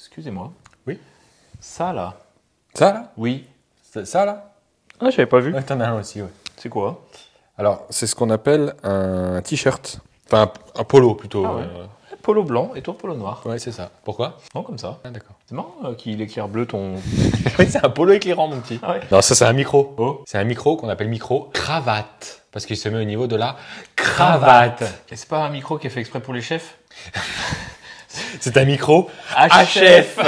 Excusez-moi. Oui. Ça là. Ça là? Oui. Ça là? Ah, j'avais pas vu. Ouais, t'en as un aussi, ouais. C'est quoi? Alors, c'est ce qu'on appelle un t-shirt. Enfin, un polo plutôt. Ah ouais. Polo blanc et toi polo noir. Ouais, c'est ça. Pourquoi? Non, comme ça. Ah, d'accord. C'est marrant qu'il éclaire bleu ton. Oui, c'est un polo éclairant, mon petit. Ah ouais. Non, ça, c'est un micro. Oh. C'est un micro qu'on appelle micro cravate. Parce qu'il se met au niveau de la cravate. Et c'est pas un micro qui est fait exprès pour les chefs? C'est un micro HF.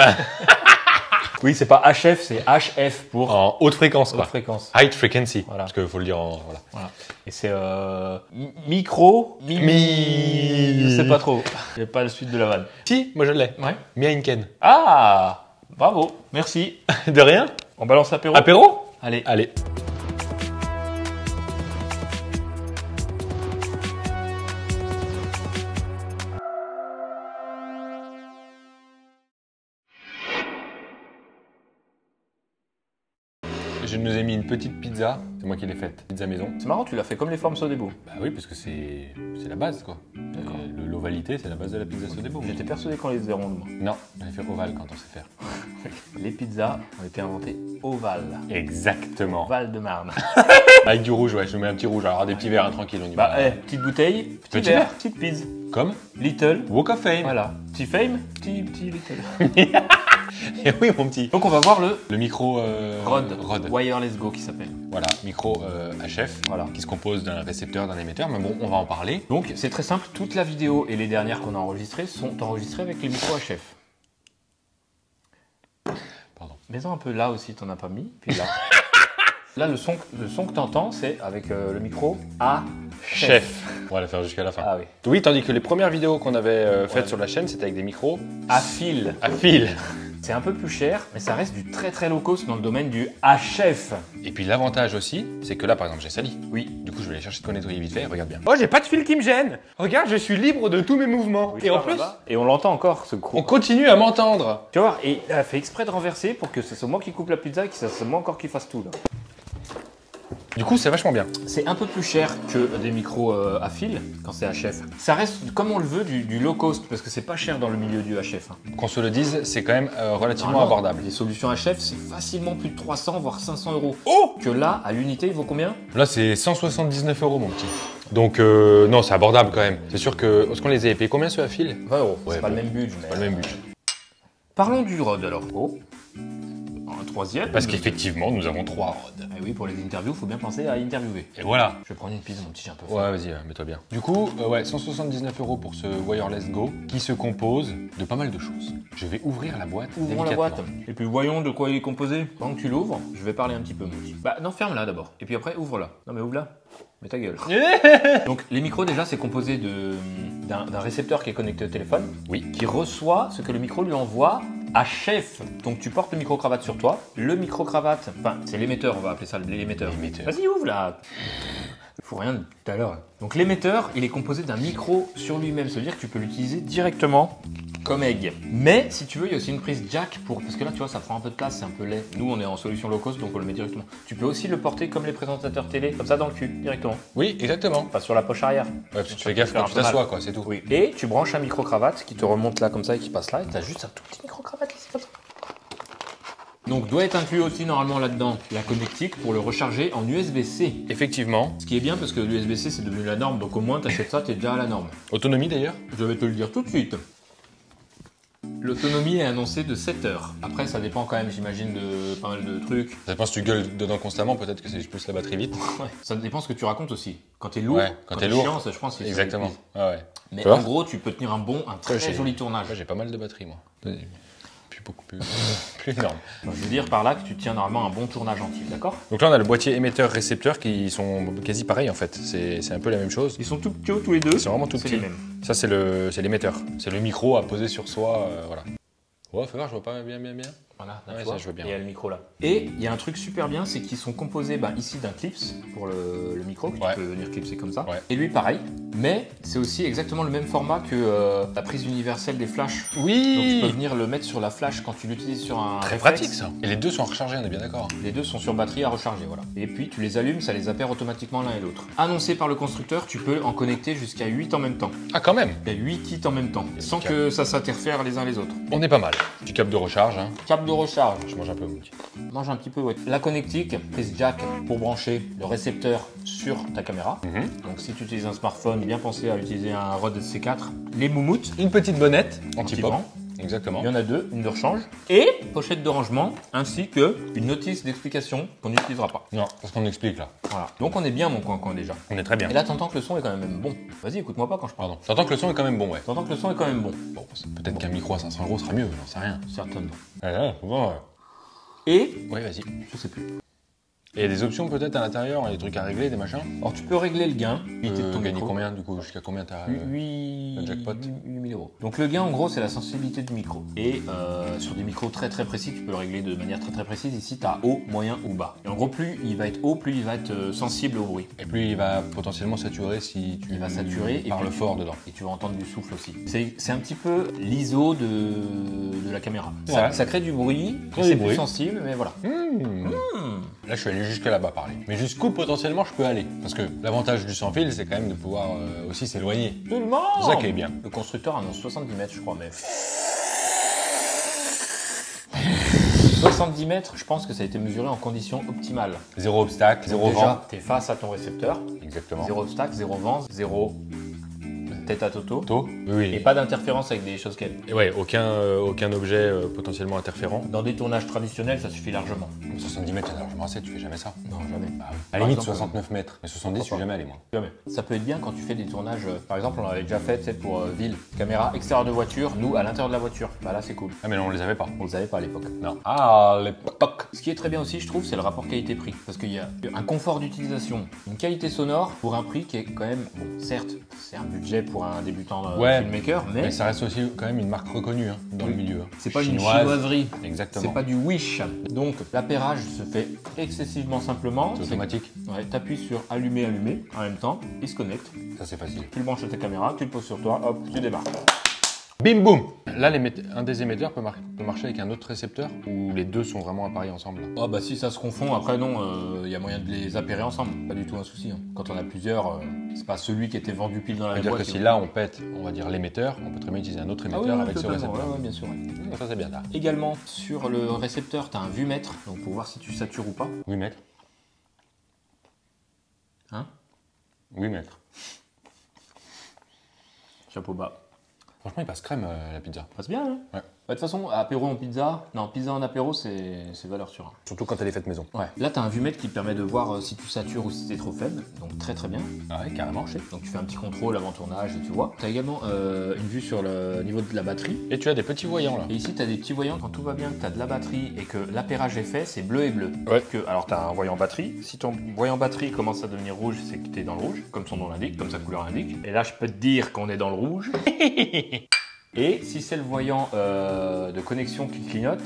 Oui, c'est pas HF, c'est HF pour en haute fréquence, quoi. haute fréquence. High frequency. Voilà. Parce qu'il faut le dire en. Voilà. Voilà. Et c'est micro. Je sais pas trop. Il n'y a pas la suite de la vanne. Si, moi je l'ai. Ouais. Mia Inken. Ah, bravo, merci. De rien. On balance l'apéro. Apéro? Allez. Allez. Je nous ai mis une petite pizza, c'est moi qui l'ai faite, pizza maison. C'est marrant, tu l'as fait comme les formes Sodebo. Bah oui, parce que c'est la base, quoi. L'ovalité, c'est la base de la pizza Sodebo. J'étais persuadé qu'on les faisait rondes, moi. Non, on les fait ovales quand on sait faire. Les pizzas ont été inventées ovales. Exactement. Val-de-Marne. Avec du rouge, ouais, je mets un petit rouge. Alors des petits verres, hein, tranquille, on y va. Bah, petite bouteille, petit Petit verre, verre. petite pizza. Comme Little. Walk of Fame. Voilà. Petit fame, petit little. Et oui, mon petit. Donc on va voir le micro Rode. Wireless Go qui s'appelle. Voilà, micro HF, Voilà. qui se compose d'un récepteur, d'un émetteur. Mais bon, on va en parler. Donc c'est très simple, toute la vidéo et les dernières qu'on a enregistrées sont enregistrées avec les micros HF. Pardon. Mets-en un peu là aussi, t'en as pas mis. Puis là. Là, le son que t'entends, c'est avec le micro HF. On va la faire jusqu'à la fin. Ah oui. Oui, tandis que les premières vidéos qu'on avait faites sur la chaîne, c'était avec des micros À fil. à fil. C'est un peu plus cher, mais ça reste du très très low cost dans le domaine du HF. Et puis l'avantage aussi, c'est que là, par exemple, j'ai sali. Oui. Du coup, je vais aller chercher de quoi nettoyer vite fait. Regarde bien. Oh, j'ai pas de fil qui me gêne. Regarde, je suis libre de tous mes mouvements. Et en plus, Et on l'entend encore, ce gros. on continue à m'entendre. Tu vas voir, et elle a fait exprès de renverser pour que ce soit moi qui coupe la pizza et que ce soit moi encore qui fasse tout là. Du coup, c'est vachement bien. C'est un peu plus cher que des micros à fil quand c'est HF. Ça reste, comme on le veut, du low cost parce que c'est pas cher dans le milieu du HF. Hein. Qu'on se le dise, c'est quand même relativement Normalement, abordable. Les solutions HF, c'est facilement plus de 300 voire 500 euros. Oh! Que là, à l'unité, il vaut combien? Là, c'est 179 euros, mon petit. Donc, non, c'est abordable quand même. C'est sûr que. Est-ce qu'on les avait payés combien ceux à fil? 20 euros. Ouais, C'est pas bon. le même budget. Pas le même budget. Parlons du Rode alors. Oh. Un troisième. Parce qu'effectivement, nous avons 3 rods. Eh oui, pour les interviews, il faut bien penser à interviewer. Et voilà. Je vais prendre une pizza, mon petit, j'ai un peu faim. Ouais, vas-y, mets-toi bien. Du coup, ouais, 179 euros pour ce Wireless Go qui se compose de pas mal de choses. Je vais ouvrir la boîte. Ouvrons la délicatement. boîte. Et puis voyons de quoi il est composé. Pendant que tu l'ouvres, je vais parler un petit peu, mon petit. Bah non, ferme-la d'abord. Et puis après, ouvre-la. Non mais ouvre-la. Mets ta gueule. Donc les micros déjà, c'est composé d'un récepteur qui est connecté au téléphone. Oui. Qui reçoit ce que le micro lui envoie à chef. Donc tu portes le micro-cravate sur toi. Le micro-cravate, enfin c'est l'émetteur, on va appeler ça l'émetteur. L'émetteur. Vas-y, ouvre là. Il faut rien depuis tout à l'heure. Donc l'émetteur, il est composé d'un micro sur lui-même. Ça veut dire que tu peux l'utiliser directement comme egg. Mais si tu veux, il y a aussi une prise jack pour... Parce que là, tu vois, ça prend un peu de place, c'est un peu laid. Nous, on est en solution low cost, donc on le met directement. Tu peux aussi le porter comme les présentateurs télé, comme ça dans le cul, directement. Oui, exactement. Pas sur la poche arrière. Ouais, parce que tu fais gaffe faire quand un tu peu mal. t'assois, quoi, c'est tout. Oui. Et tu branches un micro-cravate qui te remonte là comme ça et qui passe là. Et tu as juste un tout petit micro-cravate ici comme ça. Donc doit être inclus aussi normalement là-dedans la connectique pour le recharger en USB-C. Effectivement. Ce qui est bien parce que l'USB-C c'est devenu la norme, donc au moins t'achètes ça, t'es déjà à la norme. Autonomie d'ailleurs. Je vais te le dire tout de suite. L'autonomie est annoncée de 7 heures. Après ça dépend quand même j'imagine de pas mal de trucs. Ça dépend si tu gueules dedans constamment, peut-être que c'est plus la batterie vite. Ouais. Ça dépend ce que tu racontes aussi. Quand t'es lourd, Ouais, quand t'es lourd. chiant, ça je pense que c'est Exactement. ça. Ouais, ouais. Mais Tu vois en gros tu peux tenir un très j'ai- joli tournage. Là, j'ai pas mal de batterie, moi. Puis beaucoup plus, plus énorme. Donc, je veux dire par là que tu tiens normalement un bon tournage entier, d'accord? Donc là, on a le boîtier émetteur-récepteur qui sont quasi pareils en fait. C'est un peu la même chose. Ils sont tout petits tous les deux. Ils sont vraiment tout C'est petits. les mêmes. Ça, c'est l'émetteur. C'est le micro à poser sur soi, voilà. Ouais, fais voir, je vois pas bien. Voilà, là, Ouais, tu ça, vois, je veux bien. et il y a le micro là. Et il y a un truc super bien, c'est qu'ils sont composés ici d'un clips pour le micro, que tu peux venir clipser comme ça. Ouais. Et lui pareil, mais c'est aussi exactement le même format que la prise universelle des flashs. Donc tu Oui. peux venir le mettre sur la flash quand tu l'utilises sur un Très réflexe. pratique ça. Et les deux sont rechargés, on est bien d'accord. Les deux sont sur batterie à recharger, voilà. Et puis tu les allumes, ça les appaire automatiquement l'un et l'autre. Annoncé par le constructeur, tu peux en connecter jusqu'à 8 en même temps. Ah quand même. Il y a 8 kits en même temps, sans que ça s'interfère les uns les autres. On est pas mal. Du câble de recharge, hein. Câble de recharge. Je mange un peu mon petit. Mange un petit peu, ouais. La connectique, prise jack pour brancher le récepteur sur ta caméra. Donc si tu utilises un smartphone, bien penser à utiliser un Rode C4. Les moumoutes, Une petite bonnette anti-pop. anti-vent. Exactement. Il y en a deux, une de rechange et pochette de rangement, ainsi que une notice d'explication qu'on n'utilisera pas. Non, parce qu'on explique là. Voilà. Donc on est bien mon coin déjà. On est très bien. Et là t'entends que le son est quand même bon. Vas-y, écoute-moi pas quand je parle. Pardon. T'entends que le son est quand même bon, ouais. T'entends que le son est quand même bon. Bon, peut-être qu'un micro à 500 € sera mieux, j'en sais rien. Certainement. Bon, Et, ouais, vas-y. je sais plus. Et il y a des options peut-être à l'intérieur, des trucs à régler, des machins. Alors tu peux régler le gain, limiter de ton Gagner micro. combien du coup? Jusqu'à combien t'as 8 le jackpot 000 €. Donc le gain en gros c'est la sensibilité du micro. Et sur des micros très précis, tu peux le régler de manière très précise. Ici tu as haut, moyen ou bas. Et en gros plus il va être haut, plus il va être sensible au bruit. Et plus il va potentiellement saturer si tu Il va saturer et parles puis- fort dedans. Et tu vas entendre du souffle aussi. C'est un petit peu l'ISO de la caméra. Ouais. Ça crée du bruit, Crée c'est du plus bruit. sensible, mais voilà. Là, je suis allé jusque là-bas parler. Mais jusqu'où potentiellement je peux aller? Parce que l'avantage du sans fil, c'est quand même de pouvoir aussi s'éloigner. Absolument. C'est ça qui est bien. Le constructeur annonce 70 mètres, je crois, mais. 70 mètres, je pense que ça a été mesuré en conditions optimales. Zéro obstacle, zéro Déjà, vent. tu es face à ton récepteur, Exactement. zéro obstacle, zéro vent, zéro tête à toto, Tôt. Oui. et pas d'interférence avec des choses qu'elles. Et ouais, aucun objet potentiellement interférent. Dans des tournages traditionnels, ça suffit largement. 70 mètres, c'est largement assez, tu fais jamais ça. Non, jamais. À Par la limite, exemple, 69 mètres. Mais 70, je suis jamais allé, moi. Jamais. Ça peut être bien quand tu fais des tournages, par exemple, on l'avait déjà fait, tu sais, pour ville, caméra extérieure de voiture, nous à l'intérieur de la voiture. Bah là, c'est cool. Ah, mais non, on les avait pas. On le savait pas à l'époque. Non. Ah, l'époque. Ce qui est très bien aussi, je trouve, c'est le rapport qualité-prix. Parce qu'il y a un confort d'utilisation, une qualité sonore pour un prix qui est quand même, bon, certes, c'est un budget pour un débutant filmmaker, mais Mais ça reste aussi quand même une marque reconnue hein, dans le milieu. c'est pas une Chinoise. chinoiserie. Exactement. C'est pas du Wish. Donc l'appairage se fait excessivement simplement. C'est automatique. Ouais, t'appuies sur allumer, allumer en même temps, il se connecte. Ça, c'est facile. Tu le branches à ta caméra, tu le poses sur toi, hop, tu démarres. Bim boum. Là, un des émetteurs peut marcher avec un autre récepteur ou les deux sont vraiment appareillés ensemble là. Ah bah si ça se confond, après non, il y a moyen de les appairer ensemble, pas du tout un souci. Hein. Quand on a plusieurs, c'est pas celui qui était vendu pile dans la Ça veut boîte. dire que si là on pète, on va dire l'émetteur, on peut très bien utiliser un autre Ah émetteur oui, avec ce totalement, récepteur. ouais, bien sûr. Ouais. Ça c'est bien là. Également sur le récepteur, tu as un vumètre, donc pour voir si tu satures ou pas. 8 mètres. Hein 8 mètres. Chapeau bas. Franchement, il passe crème la pizza. Passe bien, hein Ouais. Bah, de toute façon, apéro en pizza, non, pizza en apéro, c'est valeur sûre. Surtout quand elle est faite maison. Ouais. Là, tu as un vumètre qui te permet de voir si tu satures ou si t'es trop faible, donc très bien. Ah ouais, carrément. Donc tu fais un petit contrôle avant tournage et tu vois. Tu as également une vue sur le niveau de la batterie. Et tu as des petits voyants là. Et ici, tu as des petits voyants quand tout va bien, que tu as de la batterie et que l'appairage est fait, c'est bleu et bleu. Ouais. Alors, tu as un voyant batterie. Si ton voyant batterie commence à devenir rouge, c'est que tu es dans le rouge, comme son nom l'indique, comme sa couleur l'indique. Et là, je peux te dire qu'on est dans le rouge. Et si c'est le voyant de connexion qui clignote,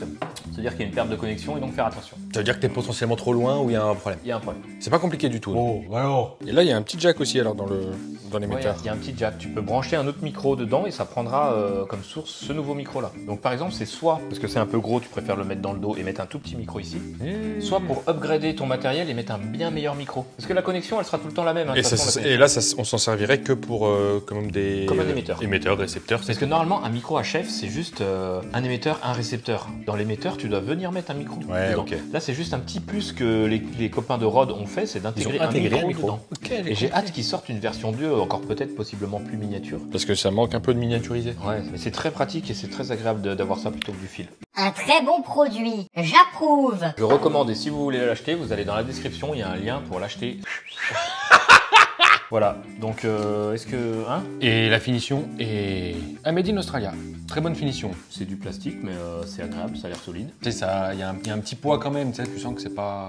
c'est-à-dire qu'il y a une perte de connexion et donc faire attention. Ça veut dire que t'es potentiellement trop loin ou il y a un problème. Il y a un problème. C'est pas compliqué du tout. Oh, alors. Et là, il y a un petit jack aussi alors dans l'émetteur. Il y a un petit jack. Tu peux brancher un autre micro dedans et ça prendra comme source ce nouveau micro-là. Donc par exemple, c'est soit, parce que c'est un peu gros, tu préfères le mettre dans le dos et mettre un tout petit micro ici, soit pour upgrader ton matériel et mettre un bien meilleur micro. Parce que la connexion, elle sera tout le temps la même. Hein, de Et, toute façon, la et connexion. là, on s'en servirait que pour comme des Comme un émetteur. émetteurs, récepteurs. Parce que normalement, un micro HF, c'est juste un émetteur, un récepteur. Dans l'émetteur, tu dois venir mettre un micro. Ouais, dedans. ok. Là, c'est juste un petit plus que les copains de Rode ont fait, c'est d'intégrer un micro dedans. Et j'ai hâte qu'ils sortent une version 2, encore peut-être possiblement plus miniature. Parce que ça manque un peu de miniaturiser. Ouais, mais c'est très pratique et c'est très agréable d'avoir ça plutôt que du fil. Un très bon produit, j'approuve. Je recommande et si vous voulez l'acheter, vous allez dans la description, il y a un lien pour l'acheter. Voilà, donc est-ce que... Hein, Et la finition est à Made in Australia. Très bonne finition. c'est du plastique, mais c'est agréable, ça a l'air solide. Tu sais, ça, il y a un petit poids quand même, tu sais, tu sens que c'est pas...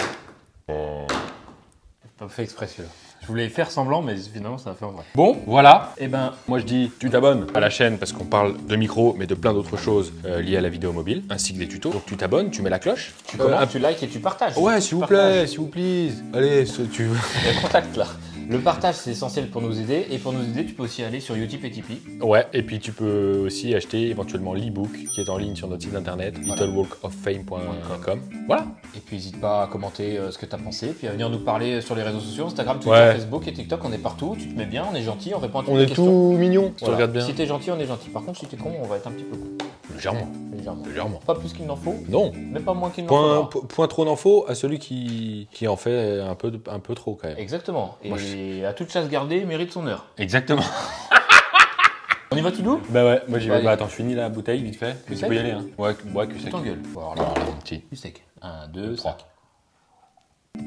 Pas fait exprès celui-là. Je voulais faire semblant, mais finalement, ça a fait en vrai. Bon, Voilà. et ben, Moi je dis, tu t'abonnes à la chaîne parce qu'on parle de micro, mais de plein d'autres choses liées à la vidéo mobile, ainsi que des tutos. Donc tu t'abonnes, tu mets la cloche. tu commentes, tu likes et tu partages. Ouais, Tu s'il vous partages. plaît, s'il vous plaît. Allez, tu... Il y a contact là. Le partage, c'est essentiel pour nous aider. Et pour nous aider, tu peux aussi aller sur Utip et Tipeee. Ouais, et puis tu peux aussi acheter éventuellement l'e-book qui est en ligne sur notre site internet, Voilà. littlewalkoffame.com. Voilà. Et puis n'hésite pas à commenter ce que tu as pensé, puis à venir nous parler sur les réseaux sociaux, Instagram, Twitter, Ouais. Facebook et TikTok, on est partout, tu te mets bien, on est gentil, on répond à toutes On les est questions. tout mignon, si tu Voilà. regardes bien. Si t'es gentil, on est gentil. Par contre, si t'es con, on va être un petit peu con. Légèrement. Légèrement. Légèrement. Pas plus qu'il n'en faut, Non. mais pas moins qu'il n'en Point, faudra. point trop d'infos à celui qui en fait un peu trop quand même. Exactement. Et Moi, à toute chasse gardée, mérite son heure. Exactement. On y va tout doux? Bah ouais, moi j'y vais. Allez. Bah attends, je finis la bouteille vite fait. Cul Tu sec peux y aller, hein. Ouais, que Tu sec. t'engueules. Voilà, Voilà, mon petit. du sec. 1, 2, 3. 5.